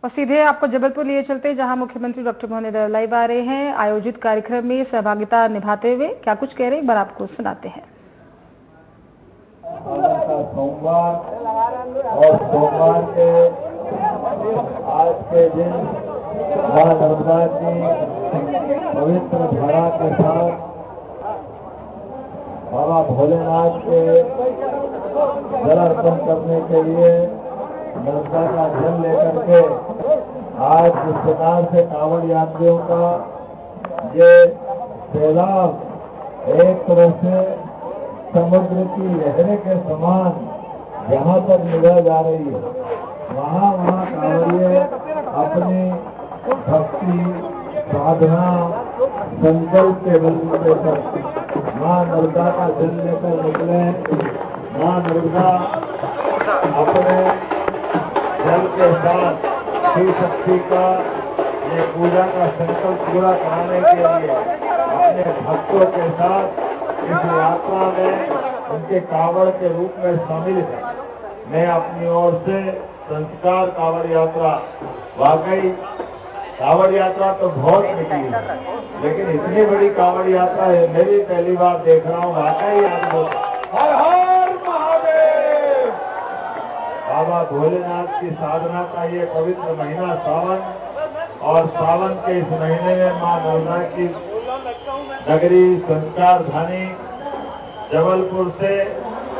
और सीधे आपको जबलपुर लिए चलते, जहां मुख्यमंत्री डॉक्टर मोहन लाइव आ रहे हैं आयोजित कार्यक्रम में सहभागिता निभाते हुए। क्या कुछ कह रहे हैं, एक बार आपको सुनाते हैं। सोमवार और सोमवार के आज के दिन मां नर्मदा की पवित्र धारा के साथ बाबा भोलेनाथ के जल अर्पण करने के लिए नर्मदा का जल लेकर के आज जिस प्रकार से कांवड़ यात्रियों का ये सैलाब एक तरह से समुद्र की लहरें के समान जहाँ पर निगाह जा रही है, वहाँ कांवड़िए अपनी भक्ति साधना संकल्प के बल पर मां नर्मदा का जल लेकर निकले। मां नर्मदा अपने जल के साथ शिव शक्ति का ये पूजा का संकल्प पूरा कराने के लिए अपने भक्तों के साथ इस यात्रा में उनके कांवड़ के रूप में शामिल है। मैं अपनी ओर से संस्कार कांवड़ यात्रा, वाकई कांवड़ यात्रा तो बहुत निकली है, लेकिन इतनी बड़ी कांवड़ यात्रा है मैं भी पहली बार देख रहा हूँ। वाकई अद्भुत। हर हर महादेव। बाबा भोलेनाथ की साधना का ये पवित्र महीना सावन, और सावन के इस महीने में मां नर्मदा की नगरी संस्कार धानी जबलपुर से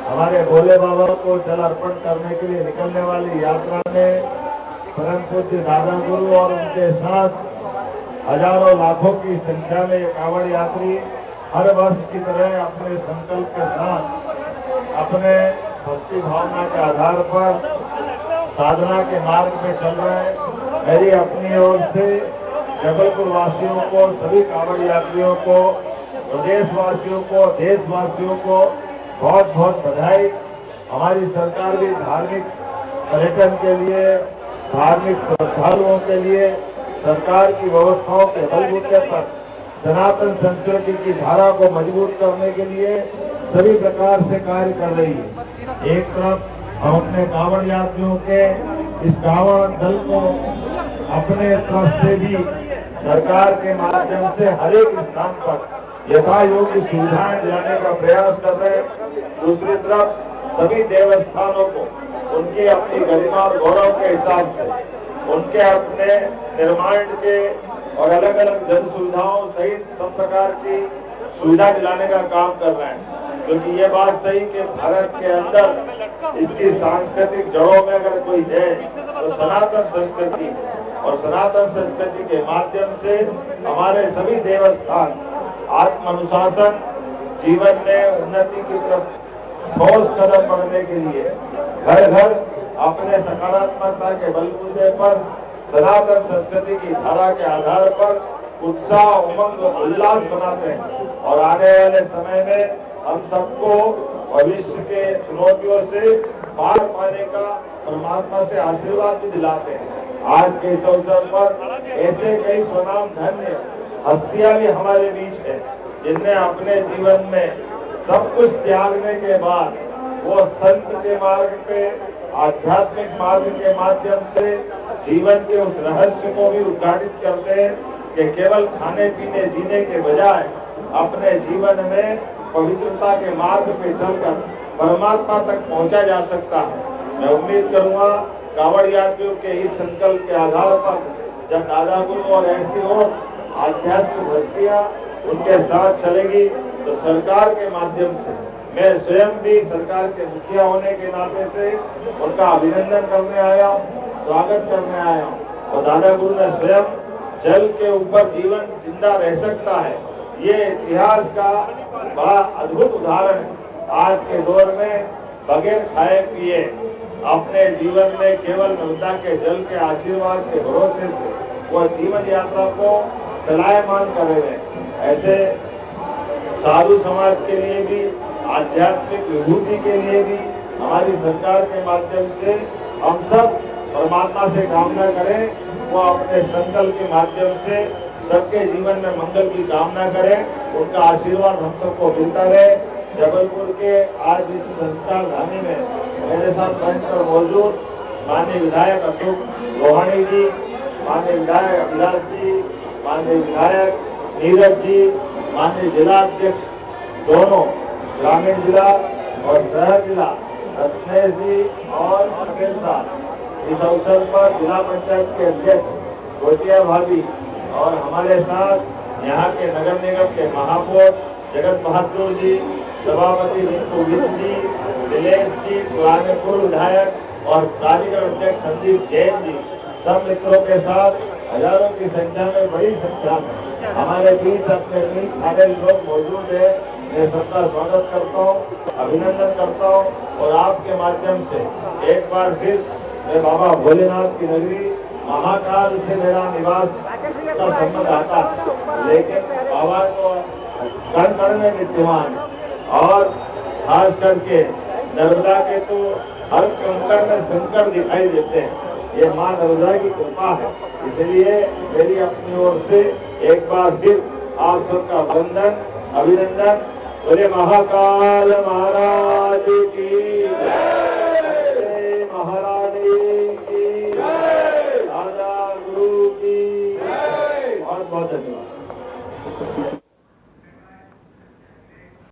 हमारे भोले बाबा को जल अर्पण करने के लिए निकलने वाली यात्रा में परम पूज्य दादा गुरु और उनके साथ हजारों लाखों की संख्या में ये कांवड़ यात्री हर वर्ष की तरह अपने संकल्प के साथ अपने भक्ति भावना के आधार पर साधना के मार्ग में चल रहे हैं। मेरी अपनी ओर से जबलपुर वासियों को, सभी कांवड़ यात्रियों को, प्रदेशवासियों को, देशवासियों को बहुत बहुत बधाई। हमारी सरकार भी धार्मिक पर्यटन के लिए, धार्मिक श्रद्धालुओं के लिए सरकार की व्यवस्थाओं के बलबूते पर सनातन संस्कृति की धारा को मजबूत करने के लिए सभी प्रकार से कार्य कर रही है। एक तरफ हम अपने कांवड़ यात्रियों के इस कांवड़ दल को अपने तरफ से भी सरकार के माध्यम से हर एक स्थान पर यथा योग्य सुविधाएं दिलाने का प्रयास कर रहे हैं। दूसरी तरफ सभी देवस्थानों को उनकी अपनी गरिमा और गौरव के हिसाब से उनके अपने निर्माण के और अलग अलग जन सुविधाओं सहित सब प्रकार की सुविधा दिलाने का काम कर रहे हैं। क्योंकि ये बात सही कि भारत के अंदर इसकी सांस्कृतिक जड़ों में अगर कोई है तो सनातन संस्कृति, और सनातन संस्कृति के माध्यम से हमारे सभी देवस्थान आत्म अनुशासन, जीवन में उन्नति की तरफ ठोस कदम बढ़ने के लिए घर घर अपने सकारात्मकता के बलबूते पर सनातन संस्कृति की धारा के आधार पर उत्साह, उमंग, उल्लास बनाते हैं। और आने वाले समय में हम सबको भविष्य के चुनौतियों से पार पाने का परमात्मा से आशीर्वाद भी दिलाते हैं। आज के इस अवसर पर ऐसे कई स्वनाम धन्य हस्तियां भी हमारे बीच है, जिनने अपने जीवन में सब कुछ त्यागने के बाद वो संत के मार्ग पे, आध्यात्मिक मार्ग के माध्यम से जीवन के उस रहस्य को भी उद्घाटित करते हैं कि केवल खाने पीने जीने के बजाय अपने जीवन में पवित्रता के मार्ग पे चलकर परमात्मा तक पहुंचा जा सकता है। मैं उम्मीद करूंगा कांवड़ यात्रियों के इस संकल्प के आधार पर जब दादा गुरु और ऐसी और आध्यात्मिक हस्तियां उनके साथ चलेगी तो सरकार के माध्यम से मैं स्वयं भी सरकार के मुखिया होने के नाते से उनका अभिनंदन करने आया हूँ, स्वागत करने आया हूँ। और दादा गुरु ने स्वयं जल के ऊपर जीवन जिंदा रह सकता है, ये इतिहास का बड़ा अद्भुत उदाहरण है। आज के दौर में बगैर खाए पिए अपने जीवन में केवल नर्मदा के जल के आशीर्वाद के भरोसे से वह जीवन यात्रा को चलायमान कर रहे हैं। ऐसे साधु समाज के लिए भी, आध्यात्मिक विभूति के लिए भी हमारी सरकार के माध्यम से हम सब परमात्मा से कामना करें, वो अपने संकल्प के माध्यम से सबके जीवन में मंगल की कामना करें, उनका आशीर्वाद हम सबको मिलता रहे। जबलपुर के आज इस संस्कार धानी में मेरे साथ मंच पर मौजूद माननीय विधायक अशोक रोहाणी जी, माननीय विधायक अभिलाष जी, माननीय विधायक नीरज जी, माननीय जिला अध्यक्ष दोनों ग्रामीण जिला और शहर जिला रत्नेश जी और पटेल साहब इस अवसर पर जिला पंचायत के अध्यक्ष गोटिया भाभी और हमारे साथ यहाँ के नगर निगम के महापौर जगत बहादुर जी, सभापति रिंकू विष्णु जी, नीलेश जी, पुराने पूर्व विधायक और कार्यक्रम अध्यक्ष संदीप जैन जी, सब मित्रों के साथ हजारों की संख्या में, बड़ी संख्या में हमारे बीच अपने बीच सारे लोग मौजूद है। मैं सबका स्वागत करता हूँ, अभिनंदन करता हूँ और आपके माध्यम से एक बार फिर मैं बाबा भोलेनाथ की नगरी महाकाल से मेरा निवास का संबंध आता, लेकिन बाबा को कण कण में विद्यमान और खास करके नर्मदा के तो हर कंकड़ में शंकर दिखाई देते हैं। ये माँ नर्मदा की कृपा है, इसलिए मेरी अपनी ओर से एक बार फिर आप सबका वंदन, अभिनंदन। बोले महाकाल महाराज की जय, महारानी की जय, राजा गुरु की जय। बहुत बहुत धन्यवाद।